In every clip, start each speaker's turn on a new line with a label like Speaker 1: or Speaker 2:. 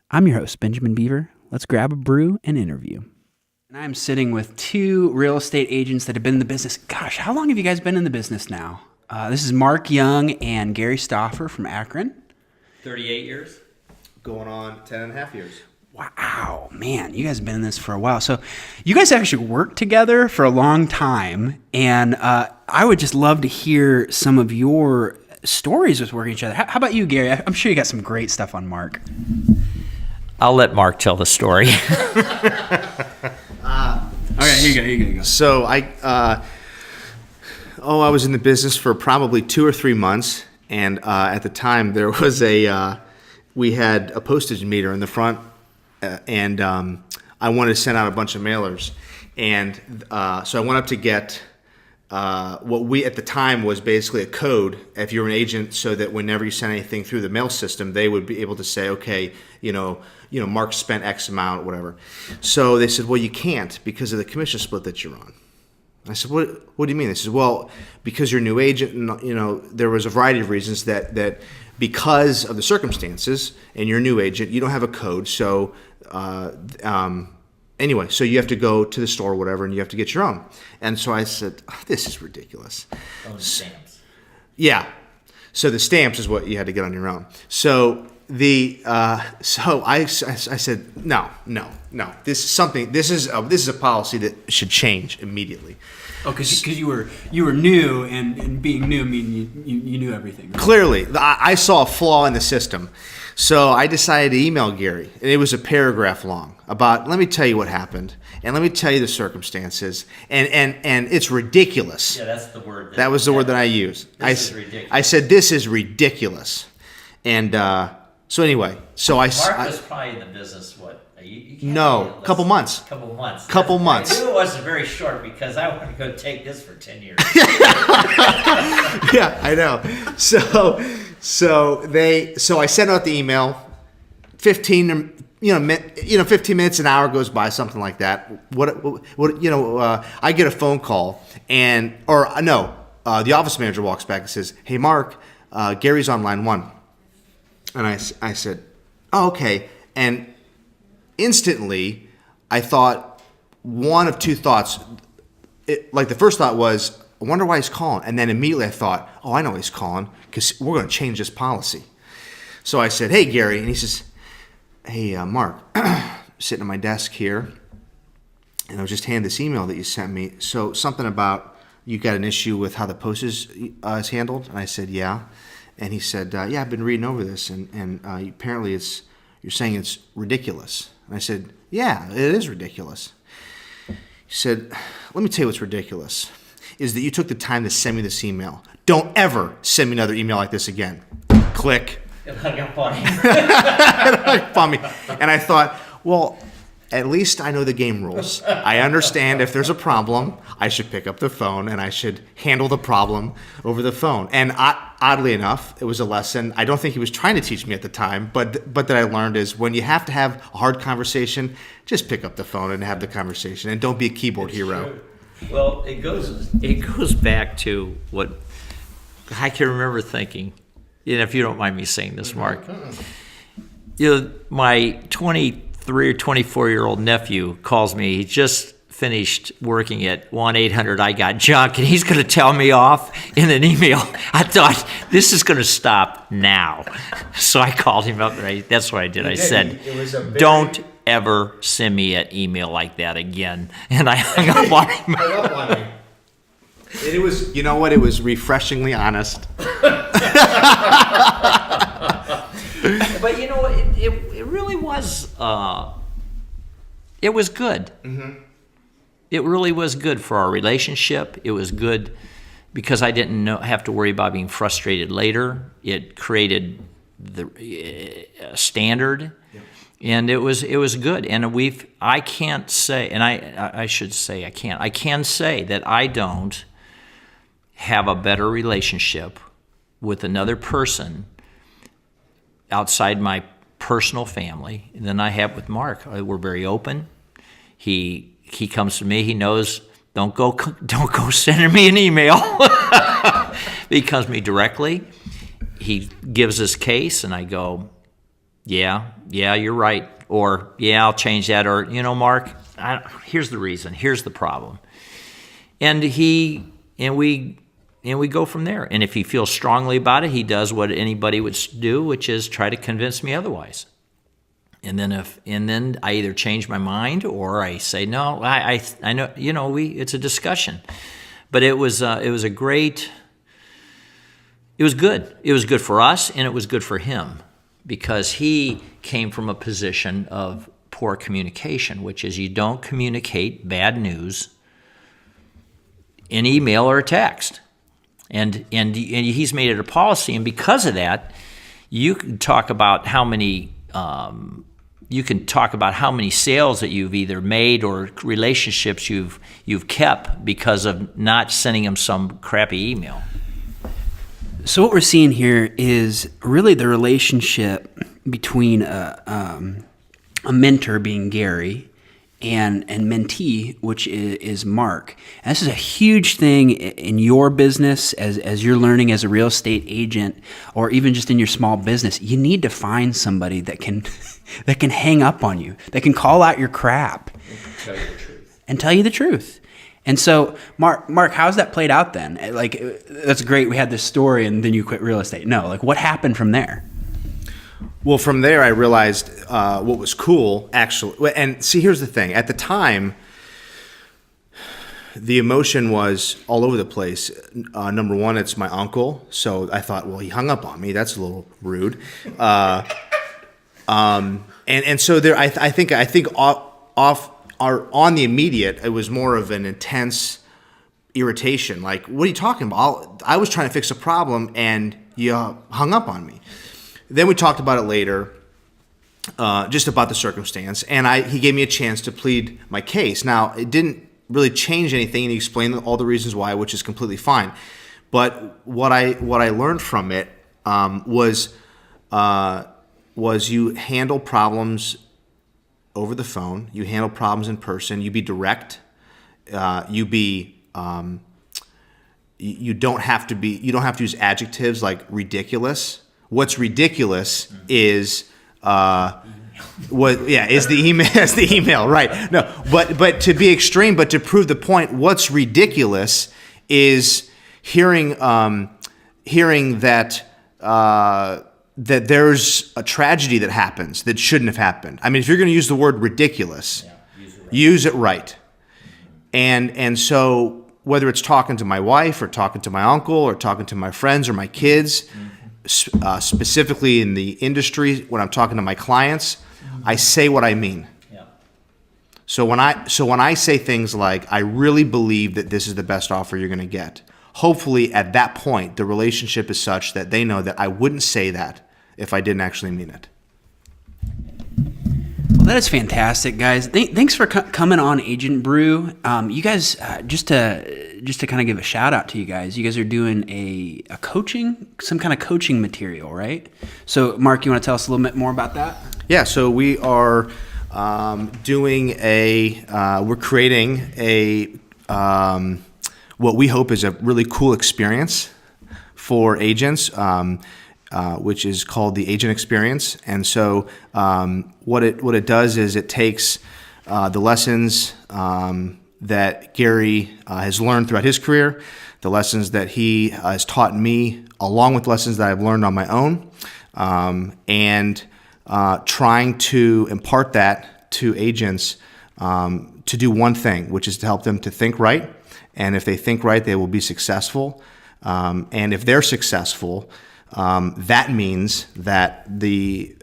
Speaker 1: I'm your host, Benjamin Beaver. Let's grab a brew and interview. And I'm sitting with two real estate agents that have been in the business. Gosh, how long have you guys been in the business now? This is Mark Young and Gary Stouffer from Akron.
Speaker 2: 38 years.
Speaker 3: Going on 10 and a half years.
Speaker 1: Wow, man, you guys have been in this for a while. So you guys actually worked together for a long time, and I would just love to hear some of your stories with working each other. How about you, Gary? I'm sure you got some great stuff on Mark.
Speaker 2: I'll let Mark tell the story.
Speaker 1: All right, here you go.
Speaker 3: So I was in the business for probably 2 or 3 months, and at the time there was we had a postage meter in the front, and I wanted to send out a bunch of mailers, and so I went up to get what we at the time was basically a code if you're an agent, so that whenever you send anything through the mail system, they would be able to say, okay, Mark spent X amount, whatever. So they said, well, you can't because of the commission split that you're on. I said, what do you mean? They said, well, because you're a new agent, and there was a variety of reasons that because of the circumstances, and you're a new agent, you don't have a code. So anyway, so you have to go to the store or whatever, and you have to get your own. And so I said, this is ridiculous.
Speaker 2: Oh, stamps.
Speaker 3: Yeah. So the stamps is what you had to get on your own. So I said, no. This is a policy that should change immediately.
Speaker 1: Oh, because you were new, and being new mean you knew everything. Right?
Speaker 3: Clearly, I saw a flaw in the system. So I decided to email Gary, and it was a paragraph long about, let me tell you what happened, and let me tell you the circumstances, and it's ridiculous.
Speaker 2: Yeah, that's the word.
Speaker 3: That was the word that I used.
Speaker 2: This is ridiculous.
Speaker 3: I said, this is ridiculous. And so anyway,
Speaker 2: Mark was probably in the business, what?
Speaker 3: No, couple months.
Speaker 2: Couple months.
Speaker 3: Months.
Speaker 2: I knew it wasn't very short because I want to go take this for 10 years.
Speaker 3: Yeah, I know. So I sent out the email. 15 minutes, an hour goes by, something like that. I get a phone call, the office manager walks back and says, "Hey, Mark, Gary's on line 1." And I said, "Oh, okay." And instantly, I thought one of two thoughts. The first thought was, I wonder why he's calling. And then immediately I thought, oh, I know he's calling because we're going to change this policy. So I said, "Hey, Gary." And he says, "Hey, Mark, sitting at my desk here, and I was just handed this email that you sent me. So something about you got an issue with how the postage is handled?" And I said, "Yeah." And he said, "Yeah, I've been reading over this, and apparently you're saying it's ridiculous." And I said, "Yeah, it is ridiculous." He said, "Let me tell you what's ridiculous, is that you took the time to send me this email. Don't ever send me another email like this again." Click.
Speaker 2: It hung up on him.
Speaker 3: And I thought, well, at least I know the game rules. I understand if there's a problem, I should pick up the phone and I should handle the problem over the phone. And oddly enough, it was a lesson I don't think he was trying to teach me at the time, but that I learned is when you have to have a hard conversation, just pick up the phone and have the conversation, and don't be a keyboard hero.
Speaker 2: True. Well, it goes back to what I can remember thinking. If you don't mind me saying this, Mark, my 23 or 24-year-old nephew calls me. He just finished working at 1-800-I-GOT-JUNK, and he's going to tell me off in an email. I thought, this is going to stop now. So I called him up, and that's what I did. I said, don't ever send me an email like that again. And I hung up on him.
Speaker 3: It was, you know what? It was refreshingly honest.
Speaker 2: But it really was. It was good. Mm-hmm. It really was good for our relationship. It was good because I didn't have to worry about being frustrated later. It created the standard. Yeah. And it was good. And I can't say, and I should say I can't. I can say that I don't have a better relationship with another person outside my personal family than I have with Mark. We're very open. He comes to me. He knows, don't go sending me an email. He comes to me directly. He gives his case, and I go, yeah, you're right. Or, yeah, I'll change that. Or, Mark, here's the reason. Here's the problem. And we go from there. And if he feels strongly about it, he does what anybody would do, which is try to convince me otherwise. And then I either change my mind or I say, no, I know, it's a discussion. But it was good. It was good for us, and it was good for him, because he came from a position of poor communication, which is you don't communicate bad news in email or text. And he's made it a policy, and because of that, you can talk about how many sales that you've either made or relationships you've kept because of not sending him some crappy email.
Speaker 1: So what we're seeing here is really the relationship between a mentor, being Gary, and mentee, which is Mark. And this is a huge thing in your business as you're learning as a real estate agent, or even just in your small business. You need to find somebody that can hang up on you, that can call out your crap and tell you the truth. And so, Mark, how's that played out then? Like, that's great. We had this story, and then you quit real estate. No, like, what happened from there?
Speaker 3: Well, from there, I realized what was cool, actually. And see, here's the thing. At the time, the emotion was all over the place. Number one, it's my uncle. So I thought, well, he hung up on me. That's a little rude. And so there, I think on the immediate, it was more of an intense irritation. Like, what are you talking about? I was trying to fix a problem, and you hung up on me. Then we talked about it later, just about the circumstance, and he gave me a chance to plead my case. Now, it didn't really change anything, and he explained all the reasons why, which is completely fine. But what I learned from it was you handle problems over the phone, you handle problems in person, you be direct, you don't have to use adjectives like ridiculous. What's ridiculous is the email, right? No, but to be extreme, but to prove the point, what's ridiculous is hearing that that there's a tragedy that happens that shouldn't have happened. I mean, if you're going to use the word ridiculous, use it right. And so whether it's talking to my wife or talking to my uncle or talking to my friends or my kids, specifically in the industry, when I'm talking to my clients, I say what I mean. Yeah. So when I say things like, I really believe that this is the best offer you're going to get, hopefully at that point, the relationship is such that they know that I wouldn't say that if I didn't actually mean it.
Speaker 1: Well, that is fantastic, guys. Thanks for coming on AgentBrew. You guys, just to kind of give a shout out to you guys are doing a coaching, some kind of coaching material, right? So, Mark, you want to tell us a little bit more about that?
Speaker 3: Yeah. So we are we're creating what we hope is a really cool experience for agents. Which is called the Agent Experience. And so what it does is it takes the lessons that Gary has learned throughout his career, the lessons that he has taught me, along with lessons that I've learned on my own, and trying to impart that to agents to do one thing, which is to help them to think right. And if they think right, they will be successful. And if they're successful, that means that the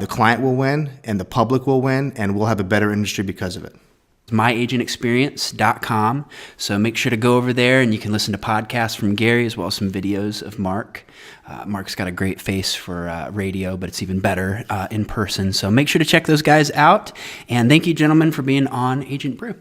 Speaker 3: client will win and the public will win, and we'll have a better industry because of it. myagentexperience.com. So make sure to go over there, and you can listen to podcasts from Gary as well as some videos of Mark. Mark's got a great face for radio, but it's even better in person. So make sure to check those guys out. And thank you, gentlemen, for being on Agent Brew.